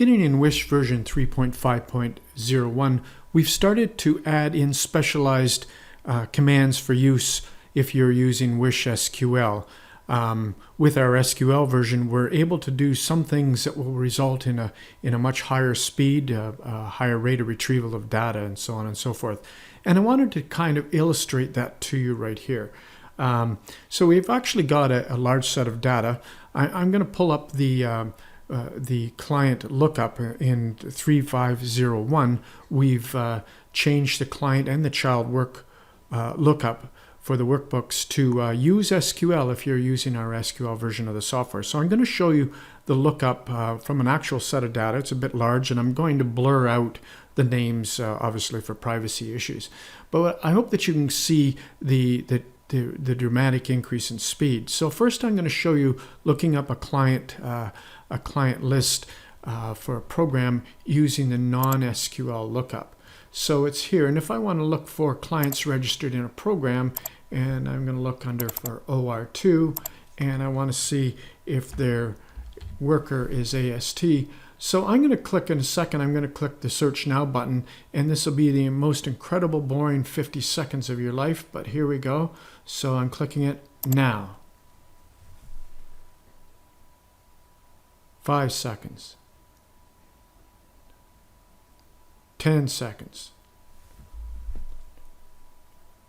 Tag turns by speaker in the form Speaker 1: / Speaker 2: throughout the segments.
Speaker 1: beginning in WISH version 3.5.01, we've started to add in specialized commands for use if you're using WISH SQL. With our SQL version, we're able to do some things that will result in a much higher speed, a higher rate of retrieval of data, and so on and so forth. And I wanted to kind of illustrate that to you right here. So we've actually got a large set of data. I'm going to pull up the client lookup in 3501. We've changed the client and the child work lookup for the workbooks to use SQL if you're using our SQL version of the software. So I'm going to show you the lookup from an actual set of data. It's a bit large, and I'm going to blur out the names, obviously, for privacy issues. But I hope that you can see the dramatic increase in speed. So first I'm going to show you looking up a client list for a program using the non-SQL lookup. So it's here, and if I want to look for clients registered in a program, and I'm going to look under for OR2, and I want to see if their worker is AST. So I'm going to click in a second, I'm going to click the Search Now button, and this will be the most incredible, boring 50 seconds of your life, but here we go. So I'm clicking it now. 5 seconds. 10 seconds.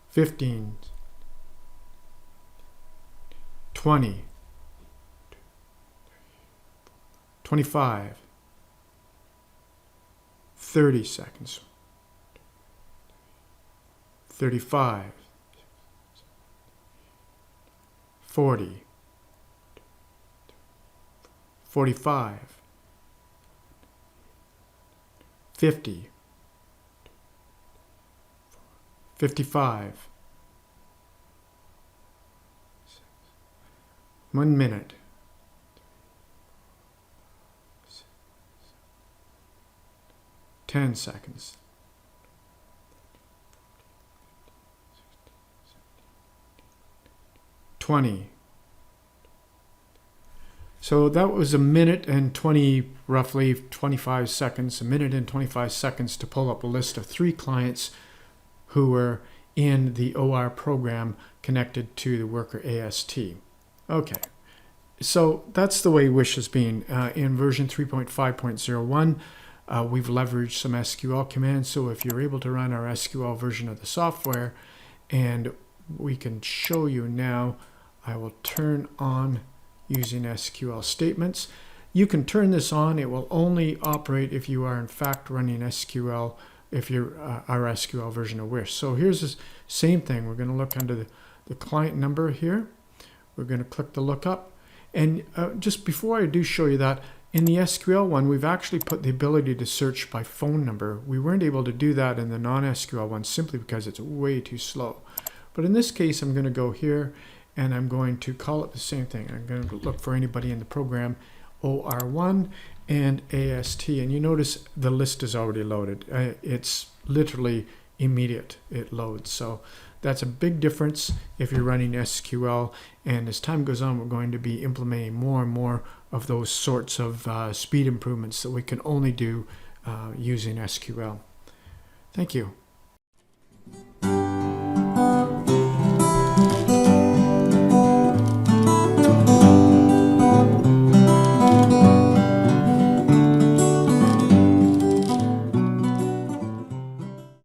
Speaker 1: 15. 20. 25. 30 seconds. 35. 40. 45. 50. 55. 1 minute. 10 seconds. 20. So that was a minute and 20, roughly 25 seconds, a minute and 25 seconds to pull up a list of 3 clients who were in the OR program connected to the worker AST. Okay, so that's the way WISH has been. In version 3.5.01, we've leveraged some SQL commands, so if you're able to run our SQL version of the software, and we can show you now, I will turn on using SQL statements. You can turn this on. It will only operate if you are in fact running SQL, if you're our SQL version of WISH. So here's the same thing. We're going to look under the client number here. We're going to click the lookup. And just before I do show you that, in the SQL one, we've actually put the ability to search by phone number. We weren't able to do that in the non-SQL one simply because it's way too slow. But in this case, I'm going to go here, and I'm going to call it the same thing. I'm going to look for anybody in the program, OR1 and AST, and you notice the list is already loaded. It's literally immediate, it loads. So that's a big difference if you're running SQL, and as time goes on, we're going to be implementing more and more of those sorts of speed improvements that we can only do using SQL. Thank you.